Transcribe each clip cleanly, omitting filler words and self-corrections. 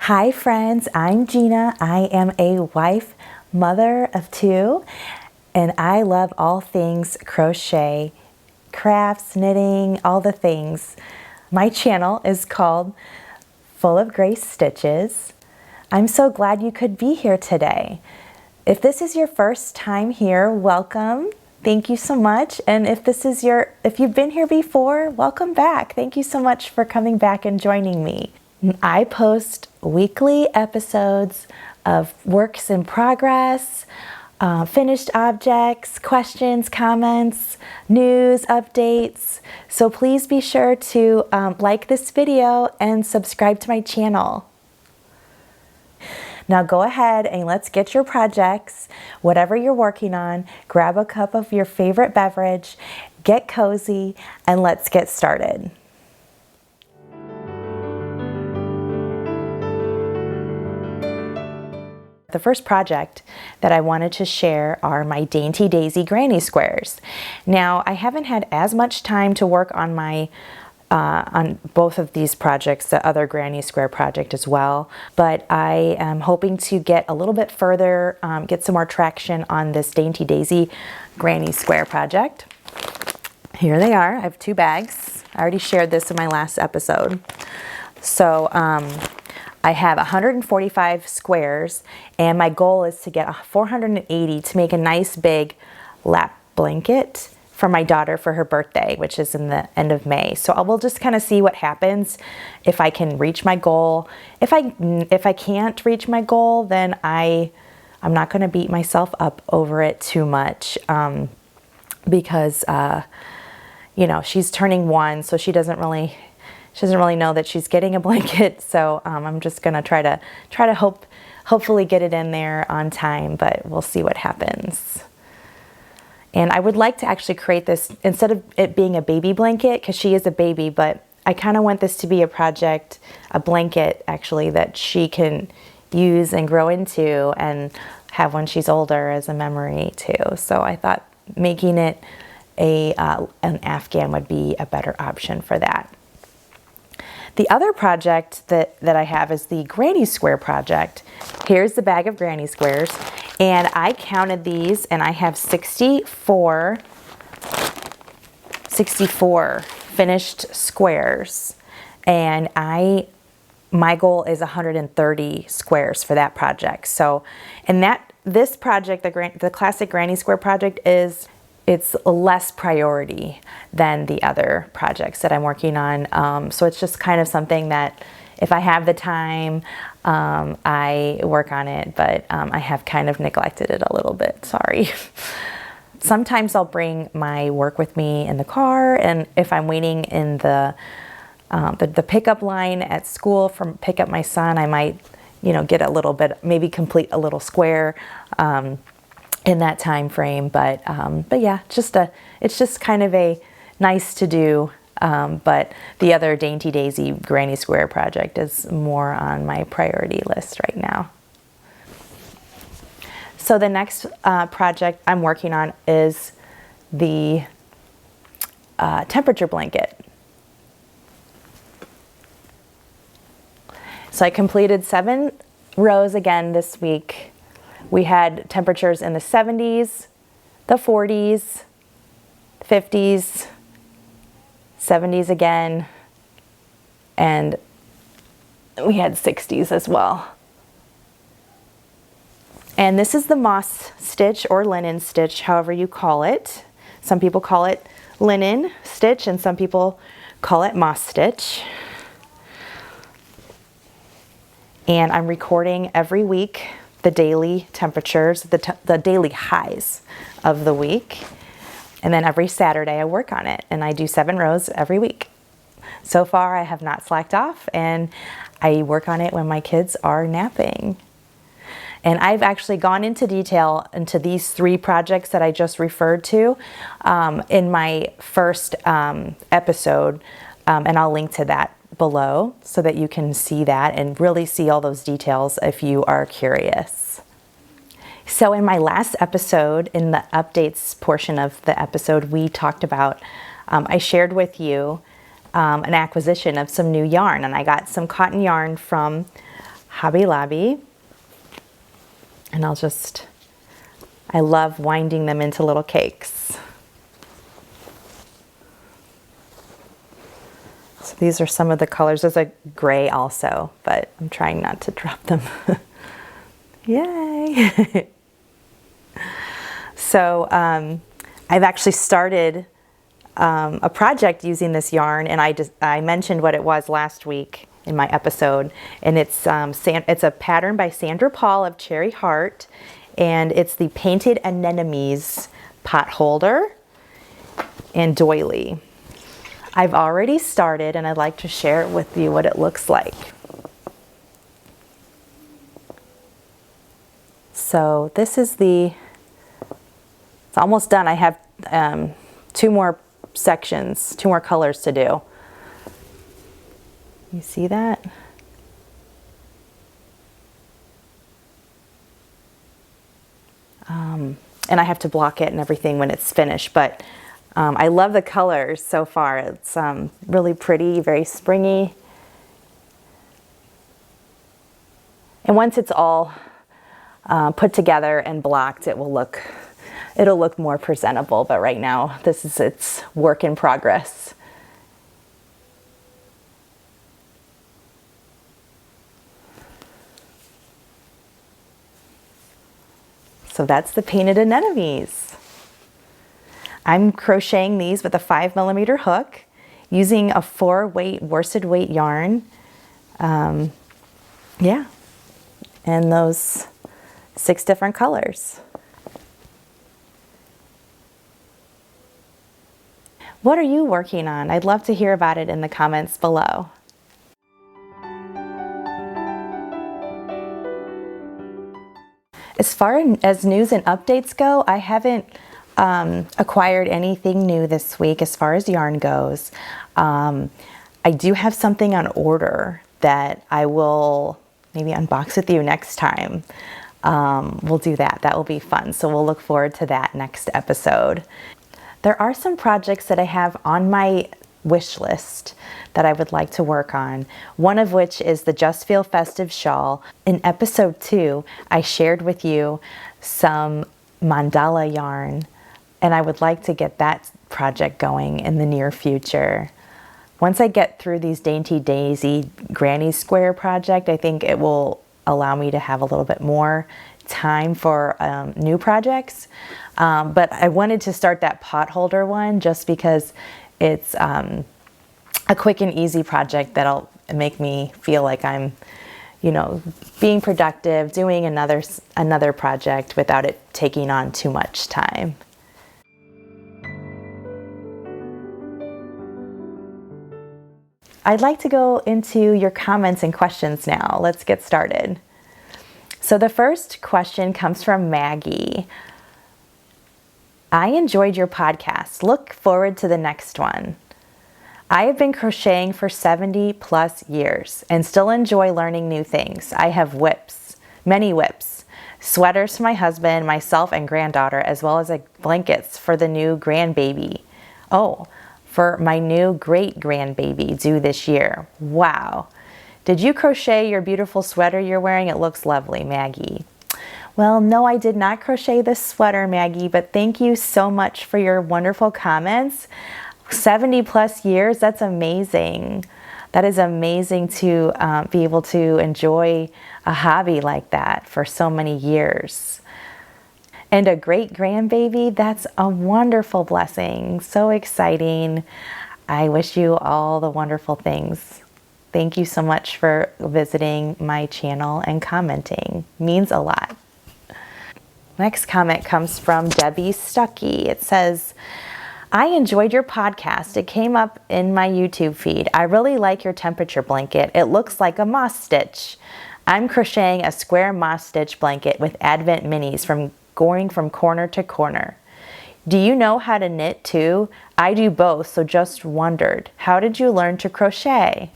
Hi friends, I'm Gina. I am a wife, mother of two, and I love all things crochet, crafts, knitting, all the things. My channel is called Full of Grace Stitches. I'm so glad you could be here today. If this is your first time here, welcome. Thank you so much. And if you've been here before, welcome back. Thank you so much for coming back and joining me. I post weekly episodes of works in progress, finished objects, questions, comments, news, updates. So please be sure to like this video and subscribe to my channel. Now go ahead and let's get your projects, whatever you're working on, grab a cup of your favorite beverage, get cozy, and let's get started. The first project that I wanted to share are my Dainty Daisy granny squares. Now I haven't had as much time to work on my on both of these projects, the other granny square project as well, but I am hoping to get a little bit further, get some more traction on this Dainty Daisy granny square project. Here they are. I have two bags. I already shared this in my last episode. So I have 145 squares, and my goal is to get 480 to make a nice big lap blanket for my daughter for her birthday, which is in the end of May. So I will just kind of see what happens if I can reach my goal. If I can't reach my goal, then I'm not going to beat myself up over it too much, because you know, she's turning 1, so she doesn't really know that she's getting a blanket. So I'm just gonna try to hopefully get it in there on time, but we'll see what happens. And I would like to actually create this instead of it being a baby blanket, because she is a baby, but I kind of want this to be a project, a blanket actually, that she can use and grow into and have when she's older as a memory too. So I thought making it an Afghan would be a better option for that. The other project that I have is the granny square project. Here's the bag of granny squares, and I counted these, and I have 64 finished squares, and my goal is 130 squares for that project. So, and this project, the classic granny square project, it's less priority than the other projects that I'm working on. So it's just kind of something that if I have the time, I work on it, but I have kind of neglected it a little bit, sorry. Sometimes I'll bring my work with me in the car, and if I'm waiting in the pickup line at school pick up my son, I might, get a little bit, maybe complete a little square, in that time frame, but yeah, it's just kind of a nice to do, but the other Dainty Daisy granny square project is more on my priority list right now. So the next project I'm working on is the temperature blanket. So I completed 7 rows again this week. We had temperatures in the 70s, the 40s, 50s, 70s again, and we had 60s as well. And this is the moss stitch or linen stitch, however you call it. Some people call it linen stitch and some people call it moss stitch. And I'm recording every week the daily temperatures, the daily highs of the week. And then every Saturday I work on it, and I do 7 rows every week. So far I have not slacked off, and I work on it when my kids are napping. And I've actually gone into detail into these 3 projects that I just referred to in my first episode, and I'll link to that below so that you can see that and really see all those details if you are curious. So in my last episode, in the updates portion of the episode, we talked about, I shared with you an acquisition of some new yarn, and I got some cotton yarn from Hobby Lobby. And I love winding them into little cakes. So these are some of the colors. There's a gray also, but I'm trying not to drop them. Yay! So I've actually started a project using this yarn, and I mentioned what it was last week in my episode, and it's a pattern by Sandra Paul of Cherry Heart, and it's the Painted Anemones Potholder and Doily. I've already started, and I'd like to share with you what it looks like. So this is it's almost done. I have 2 more sections, 2 more colors to do. You see that? And I have to block it and everything when it's finished, but I love the colors so far. It's really pretty, very springy. And once it's all put together and blocked, it'll look more presentable, but right now it's work in progress. So that's the Painted Anemones. I'm crocheting these with a 5mm hook using a 4-weight worsted weight yarn. Yeah, and those 6 different colors. What are you working on? I'd love to hear about it in the comments below. As far as news and updates go, I haven't acquired anything new this week as far as yarn goes. I do have something on order that I will maybe unbox with you next time. We'll do that. That will be fun. So we'll look forward to that next episode. There are some projects that I have on my wish list that I would like to work on. One of which is the Just Feel Festive shawl. In episode 2, I shared with you some mandala yarn, and I would like to get that project going in the near future. Once I get through these Dainty Daisy Granny Square project, I think it will allow me to have a little bit more time for new projects. But I wanted to start that Potholder one just because it's a quick and easy project that'll make me feel like I'm, being productive, doing another project without it taking on too much time. I'd like to go into your comments and questions now. Let's get started. So the first question comes from Maggie. I enjoyed your podcast. Look forward to the next one. I have been crocheting for 70+ years and still enjoy learning new things. I have whips, many whips, sweaters for my husband, myself, and granddaughter, as well as blankets for the new grandbaby. Oh, for my new great-grandbaby due this year. Wow. Did you crochet your beautiful sweater you're wearing? It looks lovely, Maggie. Well, no, I did not crochet this sweater, Maggie, but thank you so much for your wonderful comments. 70+ years, that's amazing. That is amazing to be able to enjoy a hobby like that for so many years. And a great-grandbaby, that's a wonderful blessing. So exciting. I wish you all the wonderful things. Thank you so much for visiting my channel and commenting. Means a lot. Next comment comes from Debbie Stuckey. It says, I enjoyed your podcast. It came up in my YouTube feed. I really like your temperature blanket. It looks like a moss stitch. I'm crocheting a square moss stitch blanket with Advent minis going from corner to corner. Do you know how to knit too? I do both, so just wondered. How did you learn to crochet?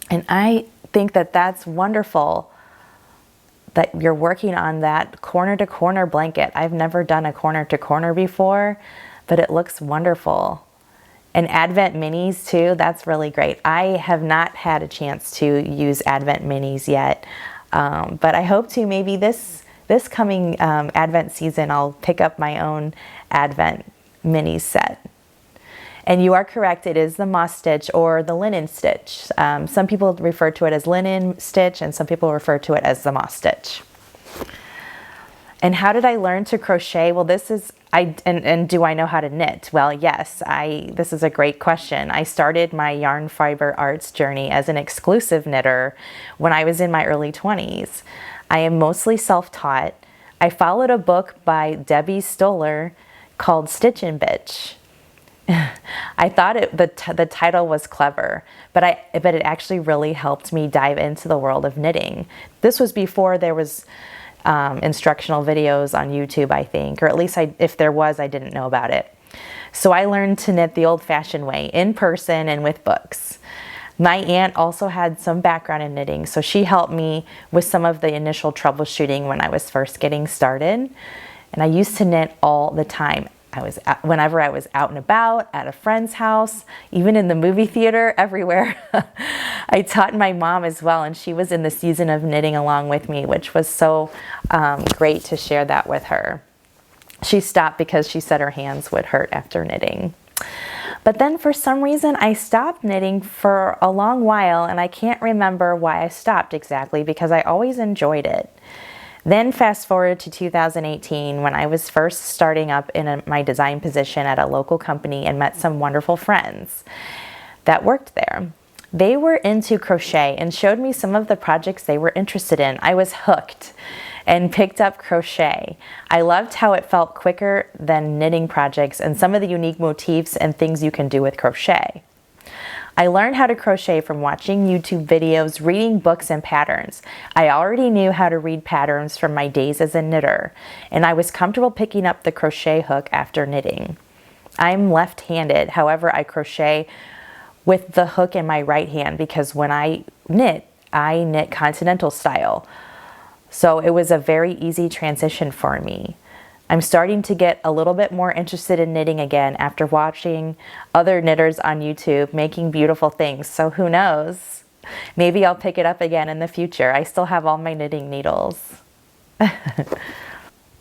And I think that that's wonderful that you're working on that corner to corner blanket. I've never done a corner to corner before, but it looks wonderful. And Advent minis too, that's really great. I have not had a chance to use Advent minis yet, but I hope to. Maybe this coming Advent season I'll pick up my own Advent mini set. And you are correct, it is the moss stitch or the linen stitch. Some people refer to it as linen stitch and some people refer to it as the moss stitch. And how did I learn to crochet? Well, this is, and do I know how to knit? Well, yes, this is a great question. I started my yarn fiber arts journey as an exclusive knitter when I was in my early 20s. I am mostly self-taught. I followed a book by Debbie Stoller called Stitchin' Bitch. I thought the title was clever, but it actually really helped me dive into the world of knitting. This was before there was instructional videos on YouTube, I think, or at least if there was, I didn't know about it. So I learned to knit the old-fashioned way, in person and with books. My aunt also had some background in knitting, so she helped me with some of the initial troubleshooting when I was first getting started. And I used to knit all the time. Whenever I was out and about, at a friend's house, even in the movie theater, everywhere. I taught my mom as well, and she was in the season of knitting along with me, which was so great to share that with her. She stopped because she said her hands would hurt after knitting. But then for some reason I stopped knitting for a long while, and I can't remember why I stopped exactly because I always enjoyed it. Then fast forward to 2018 when I was first starting up in my design position at a local company and met some wonderful friends that worked there. They were into crochet and showed me some of the projects they were interested in. I was hooked and picked up crochet. I loved how it felt quicker than knitting projects and some of the unique motifs and things you can do with crochet. I learned how to crochet from watching YouTube videos, reading books and patterns. I already knew how to read patterns from my days as a knitter, and I was comfortable picking up the crochet hook after knitting. I'm left-handed, however, I crochet with the hook in my right hand because when I knit continental style. So it was a very easy transition for me. I'm starting to get a little bit more interested in knitting again after watching other knitters on YouTube making beautiful things. So who knows? Maybe I'll pick it up again in the future. I still have all my knitting needles.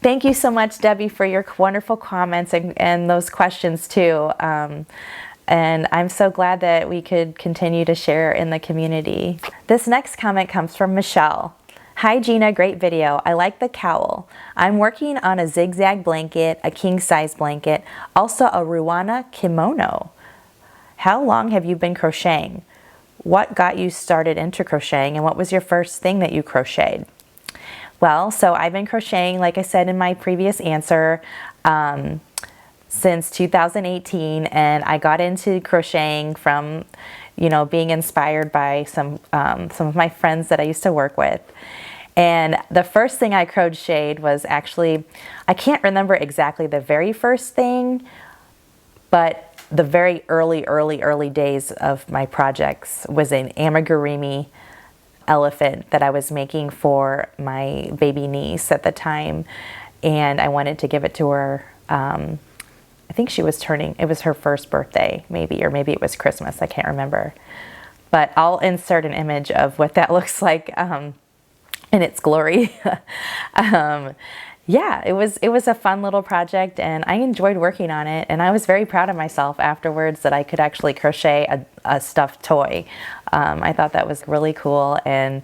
Thank you so much, Debbie, for your wonderful comments and those questions too. And I'm so glad that we could continue to share in the community. This next comment comes from Michelle. Hi Gina, great video. I like the cowl. I'm working on a zigzag blanket, a king size blanket, also a Ruana kimono. How long have you been crocheting? What got you started into crocheting and what was your first thing that you crocheted? Well, so I've been crocheting, like I said in my previous answer, since 2018, and I got into crocheting from, being inspired by some of my friends that I used to work with. And the first thing I crocheted was actually, I can't remember exactly the very first thing, but the very early days of my projects was an amigurumi elephant that I was making for my baby niece at the time. And I wanted to give it to her. I think it was her first birthday, maybe, or maybe it was Christmas. I can't remember. But I'll insert an image of what that looks like in its glory. Yeah, it was a fun little project and I enjoyed working on it, and I was very proud of myself afterwards that I could actually crochet a stuffed toy. I thought that was really cool, and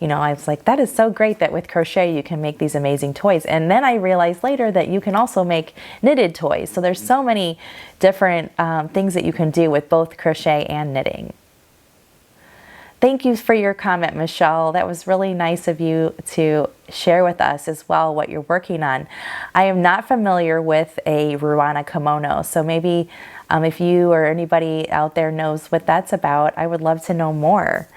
I was like, that is so great that with crochet you can make these amazing toys. And then I realized later that you can also make knitted toys. So there's so many different things that you can do with both crochet and knitting. Thank you for your comment, Michelle. That was really nice of you to share with us as well what you're working on. I am not familiar with a Ruana kimono, so maybe if you or anybody out there knows what that's about, I would love to know more.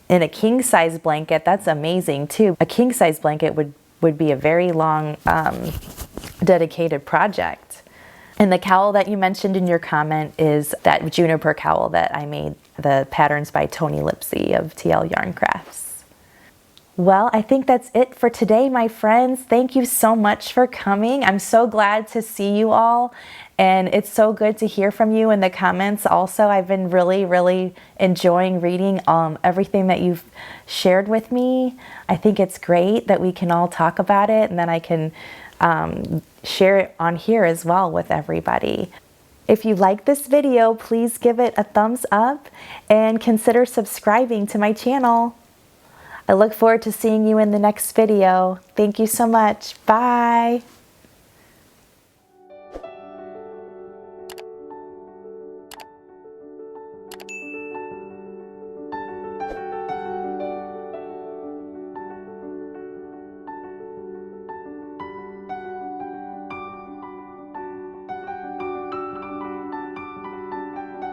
In a king size blanket, that's amazing too. A king size blanket would be a very long dedicated project. And the cowl that you mentioned in your comment is that juniper cowl that I made the patterns by Tony Lipsy of TL Yarn Crafts. Well, I think that's it for today, my friends. Thank you so much for coming. I'm so glad to see you all, and it's so good to hear from you in the comments. Also, I've been really enjoying reading everything that you've shared with me. I think it's great that we can all talk about it, and then I can share it on here as well with everybody. If you like this video, please give it a thumbs up and consider subscribing to my channel. I look forward to seeing you in the next video. Thank you so much. Bye.